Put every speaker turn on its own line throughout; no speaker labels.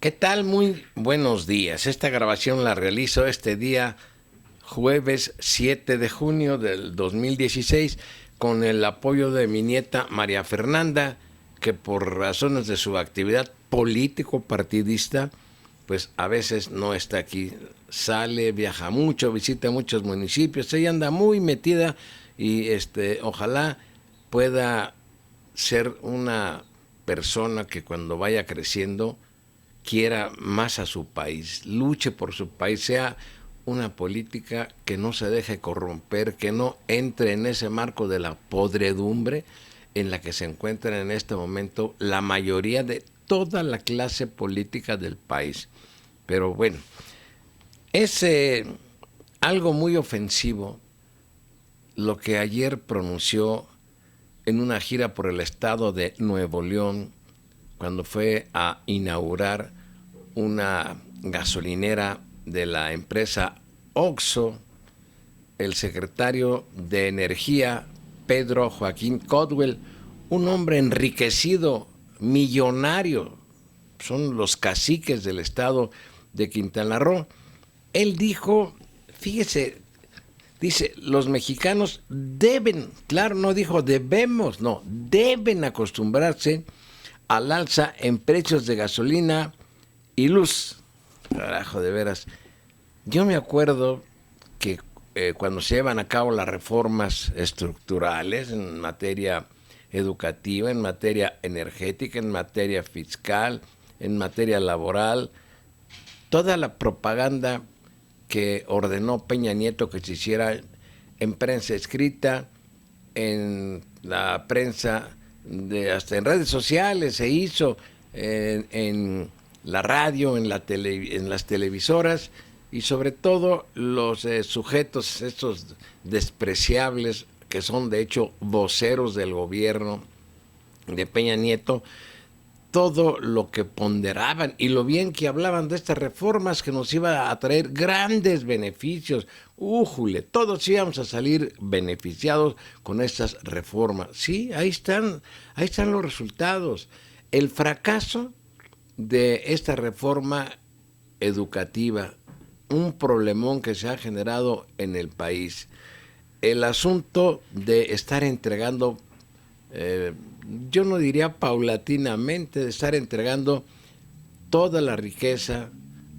¿Qué tal? Muy buenos días. Esta grabación la realizo este día jueves 7 de junio del 2016 con el apoyo de mi nieta María Fernanda, que por razones de su actividad político-partidista, pues a veces no está aquí. Sale, viaja mucho, visita muchos municipios, ella anda muy metida y ojalá pueda ser una persona que cuando vaya creciendo quiera más a su país, luche por su país, sea una política que no se deje corromper, que no entre en ese marco de la podredumbre en la que se encuentra en este momento la mayoría de toda la clase política del país. Pero bueno, es algo muy ofensivo lo que ayer pronunció en una gira por el estado de Nuevo León, cuando fue a inaugurar una gasolinera de la empresa OXXO, el secretario de Energía, Pedro Joaquín Codwell, un hombre enriquecido, millonario, son los caciques del estado de Quintana Roo. Él dijo, fíjese, dice, los mexicanos deben, claro, no dijo debemos, no, deben acostumbrarse al alza en precios de gasolina y luz. Carajo, de veras. Yo me acuerdo que cuando se llevan a cabo las reformas estructurales en materia educativa, en materia energética, en materia fiscal, en materia laboral, toda la propaganda que ordenó Peña Nieto que se hiciera en prensa escrita, en la prensa, hasta en redes sociales se hizo, en la radio, en las televisoras, y sobre todo los sujetos estos despreciables que son de hecho voceros del gobierno de Peña Nieto, todo lo que ponderaban y lo bien que hablaban de estas reformas que nos iba a traer grandes beneficios. ¡Újule! Todos íbamos a salir beneficiados con estas reformas. Sí, ahí están los resultados. El fracaso de esta reforma educativa, un problemón que se ha generado en el país. El asunto de estar entregando, yo no diría paulatinamente, de estar entregando toda la riqueza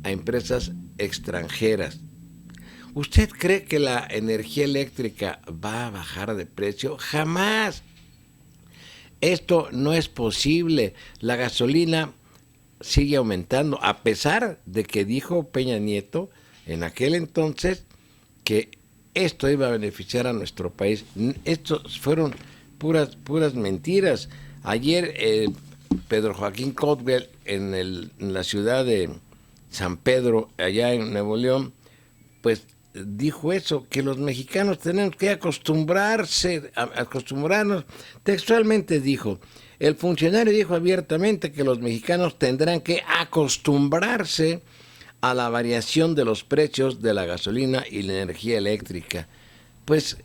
a empresas extranjeras. ¿Usted cree que la energía eléctrica va a bajar de precio? Jamás. Esto no es posible. La gasolina sigue aumentando, a pesar de que dijo Peña Nieto en aquel entonces que esto iba a beneficiar a nuestro país. Estos fueron puras mentiras. Ayer Pedro Joaquín Codwell en la ciudad de San Pedro, allá en Nuevo León, pues dijo eso, que los mexicanos tenemos que acostumbrarnos. Textualmente dijo, el funcionario dijo abiertamente que los mexicanos tendrán que acostumbrarse a la variación de los precios de la gasolina y la energía eléctrica. Pues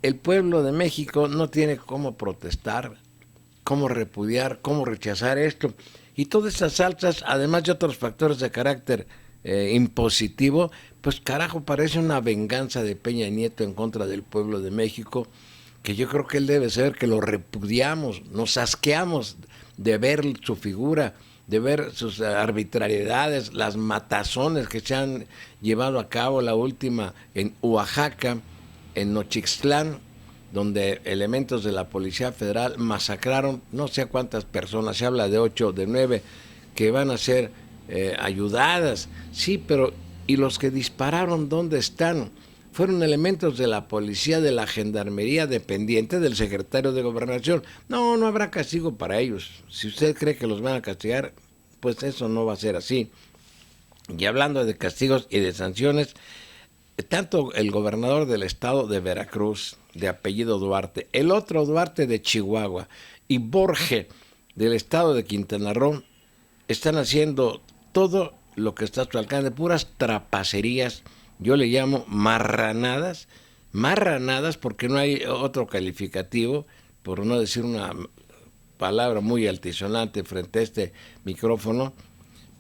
el pueblo de México no tiene cómo protestar, cómo repudiar, cómo rechazar esto. Y todas estas alzas, además de otros factores de carácter impositivo, pues carajo, parece una venganza de Peña Nieto en contra del pueblo de México, que yo creo que él debe saber que lo repudiamos, nos asqueamos de ver su figura, de ver sus arbitrariedades, las matazones que se han llevado a cabo, la última en Oaxaca, en Nochixtlán, donde elementos de la Policía Federal masacraron no sé cuántas personas, se habla de 8, de 9, que van a ser ayudadas. Sí, pero ¿y los que dispararon dónde están? Fueron elementos de la policía, de la gendarmería, dependiente del secretario de Gobernación. No habrá castigo para ellos. Si usted cree que los van a castigar, pues eso no va a ser así. Y hablando de castigos y de sanciones, tanto el gobernador del estado de Veracruz, de apellido Duarte, el otro Duarte de Chihuahua y Borge del estado de Quintana Roo están haciendo todo lo que está a su alcance, puras trapacerías, yo le llamo marranadas porque no hay otro calificativo, por no decir una palabra muy altisonante frente a este micrófono,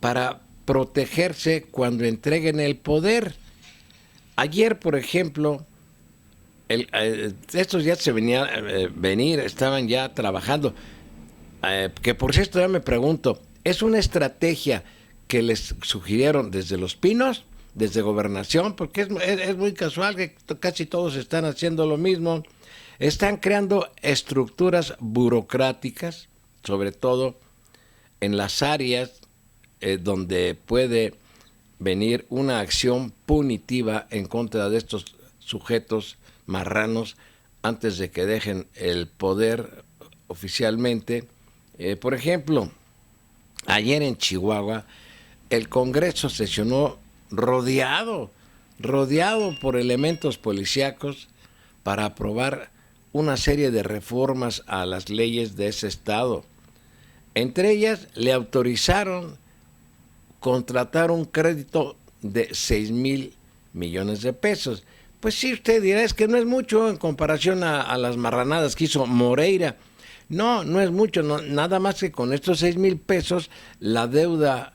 para protegerse cuando entreguen el poder. Ayer, por ejemplo, estos ya se venían venir, estaban ya trabajando. Que por cierto, ya me pregunto, ¿es una estrategia que les sugirieron desde Los Pinos, desde Gobernación? Porque es muy casual que casi todos están haciendo lo mismo. Están creando estructuras burocráticas, sobre todo en las áreas donde puede venir una acción punitiva en contra de estos sujetos marranos antes de que dejen el poder oficialmente. Por ejemplo, ayer en Chihuahua, el Congreso sesionó rodeado por elementos policíacos para aprobar una serie de reformas a las leyes de ese estado. Entre ellas, le autorizaron contratar un crédito de 6,000 millones de pesos. Pues sí, usted dirá, es que no es mucho en comparación a las marranadas que hizo Moreira. No, no es mucho, no, nada más que con estos 6,000 pesos, la deuda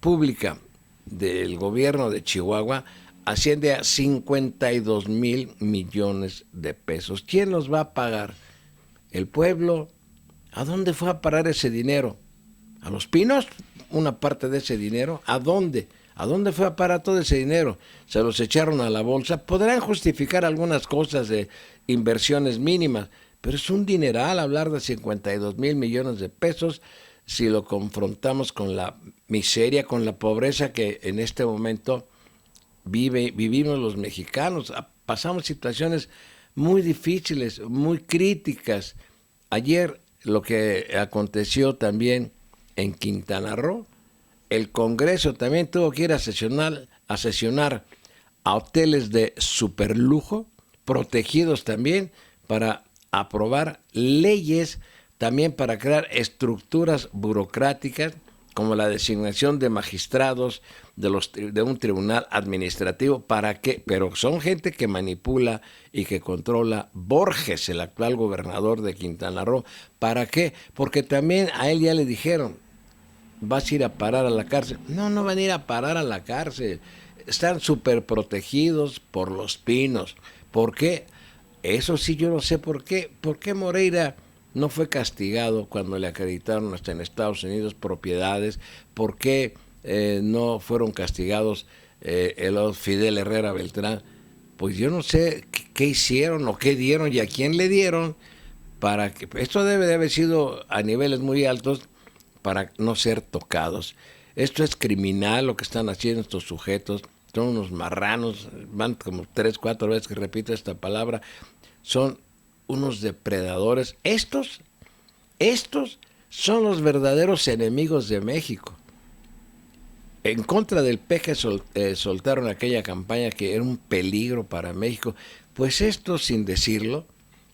pública del gobierno de Chihuahua asciende a 52,000 millones de pesos. ¿Quién los va a pagar? ¿El pueblo? ¿A dónde fue a parar ese dinero? ¿A Los Pinos? Una parte de ese dinero. ¿A dónde? ¿A dónde fue a parar todo ese dinero? Se los echaron a la bolsa. Podrán justificar algunas cosas de inversiones mínimas, pero es un dineral hablar de 52,000 millones de pesos si lo confrontamos con la miseria, con la pobreza que en este momento vivimos los mexicanos. Pasamos situaciones muy difíciles, muy críticas. Ayer lo que aconteció también en Quintana Roo, el Congreso también tuvo que ir a sesionar a hoteles de superlujo, protegidos también, para aprobar leyes, también para crear estructuras burocráticas, como la designación de magistrados de un tribunal administrativo. ¿Para qué? Pero son gente que manipula y que controla. Borges, el actual gobernador de Quintana Roo. ¿Para qué? Porque también a él ya le dijeron, vas a ir a parar a la cárcel. No, no van a ir a parar a la cárcel. Están súper protegidos por Los Pinos. ¿Por qué? Eso sí, yo no sé por qué. ¿Por qué Moreira no fue castigado cuando le acreditaron hasta en Estados Unidos propiedades? ¿Por qué no fueron castigados el Fidel Herrera Beltrán? Pues yo no sé qué hicieron o qué dieron y a quién le dieron para que... Esto debe de haber sido a niveles muy altos para no ser tocados. Esto es criminal lo que están haciendo estos sujetos. Son unos marranos, van como 3, 4 veces que repito esta palabra. Son unos depredadores. Estos son los verdaderos enemigos de México. En contra del peje soltaron aquella campaña que era un peligro para México. Pues estos, sin decirlo,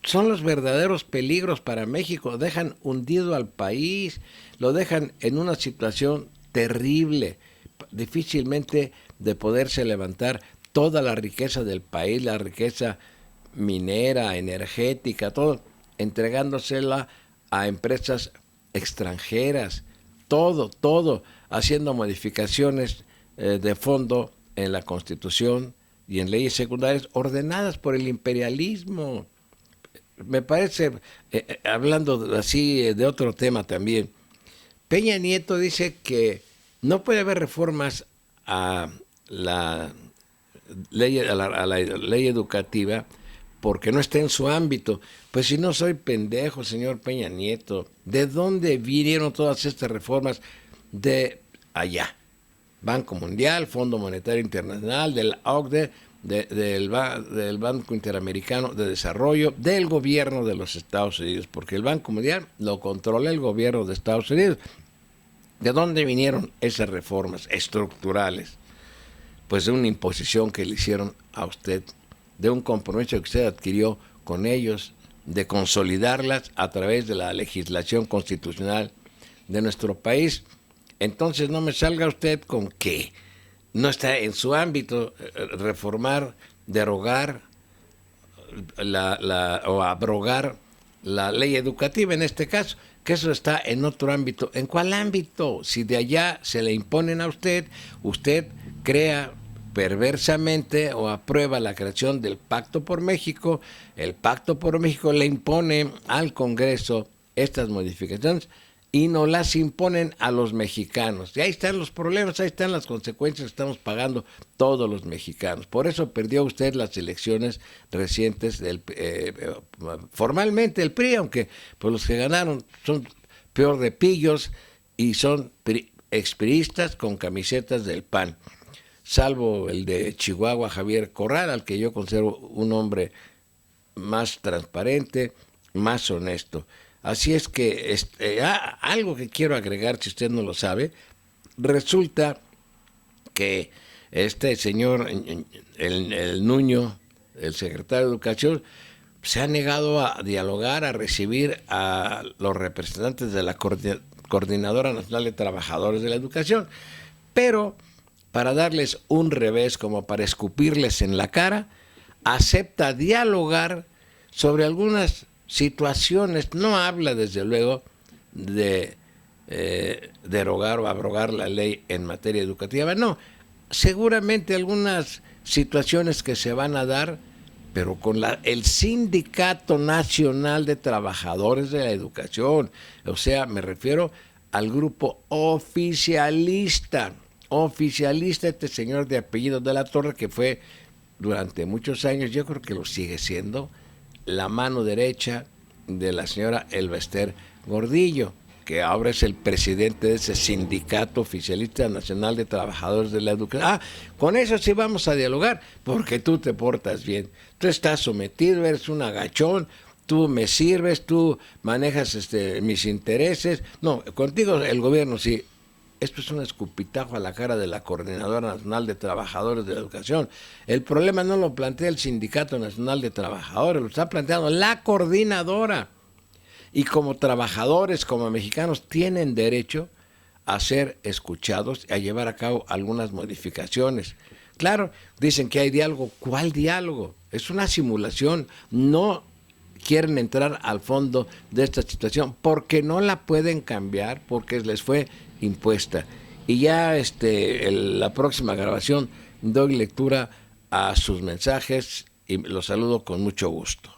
son los verdaderos peligros para México. Dejan hundido al país, lo dejan en una situación terrible, difícilmente de poderse levantar toda la riqueza del país, la riqueza minera, energética, todo, entregándosela a empresas extranjeras, todo, haciendo modificaciones de fondo en la Constitución y en leyes secundarias ordenadas por el imperialismo. Me parece, hablando así de otro tema también, Peña Nieto dice que no puede haber reformas a la ley educativa porque no está en su ámbito. Pues si no soy pendejo, señor Peña Nieto, ¿de dónde vinieron todas estas reformas? De allá. Banco Mundial, Fondo Monetario Internacional, de la OCDE, del Banco Interamericano de Desarrollo, del gobierno de los Estados Unidos, porque el Banco Mundial lo controla el gobierno de Estados Unidos. ¿De dónde vinieron esas reformas estructurales? Pues de una imposición que le hicieron a usted, de un compromiso que usted adquirió con ellos, de consolidarlas a través de la legislación constitucional de nuestro país. Entonces no me salga usted con que no está en su ámbito reformar, derogar o abrogar la ley educativa en este caso. que eso está en otro ámbito. ¿En cuál ámbito? Si de allá se le imponen a usted, usted crea perversamente o aprueba la creación del Pacto por México, el Pacto por México le impone al Congreso estas modificaciones y no las imponen a los mexicanos. Y ahí están los problemas, ahí están las consecuencias que estamos pagando todos los mexicanos. Por eso perdió usted las elecciones recientes, formalmente el PRI, aunque pues los que ganaron son peor de pillos y son expriistas con camisetas del PAN. Salvo el de Chihuahua, Javier Corral, al que yo considero un hombre más transparente, más honesto. Así es que algo que quiero agregar, si usted no lo sabe, resulta que este señor, el Nuño, el secretario de Educación, se ha negado a dialogar, a recibir a los representantes de la Coordinadora Nacional de Trabajadores de la Educación, pero para darles un revés, como para escupirles en la cara, acepta dialogar sobre algunas situaciones. No habla, desde luego, de derogar o abrogar la ley en materia educativa, no. Seguramente algunas situaciones que se van a dar, pero con el Sindicato Nacional de Trabajadores de la Educación. O sea, me refiero al grupo oficialista, este señor de apellido de la Torre, que fue durante muchos años, yo creo que lo sigue siendo, la mano derecha de la señora Elba Ester Gordillo, que ahora es el presidente de ese Sindicato Oficialista Nacional de Trabajadores de la Educación. Con eso sí vamos a dialogar, porque tú te portas bien, tú estás sometido, eres un agachón, tú me sirves, tú manejas mis intereses. No, contigo el gobierno sí. Esto es un escupitajo a la cara de la Coordinadora Nacional de Trabajadores de la Educación. El problema no lo plantea el Sindicato Nacional de Trabajadores, lo está planteando la coordinadora. Y como trabajadores, como mexicanos, tienen derecho a ser escuchados y a llevar a cabo algunas modificaciones. Claro, dicen que hay diálogo. ¿Cuál diálogo? Es una simulación. No quieren entrar al fondo de esta situación porque no la pueden cambiar, porque les fue impuesta. Y ya la próxima grabación doy lectura a sus mensajes y los saludo con mucho gusto.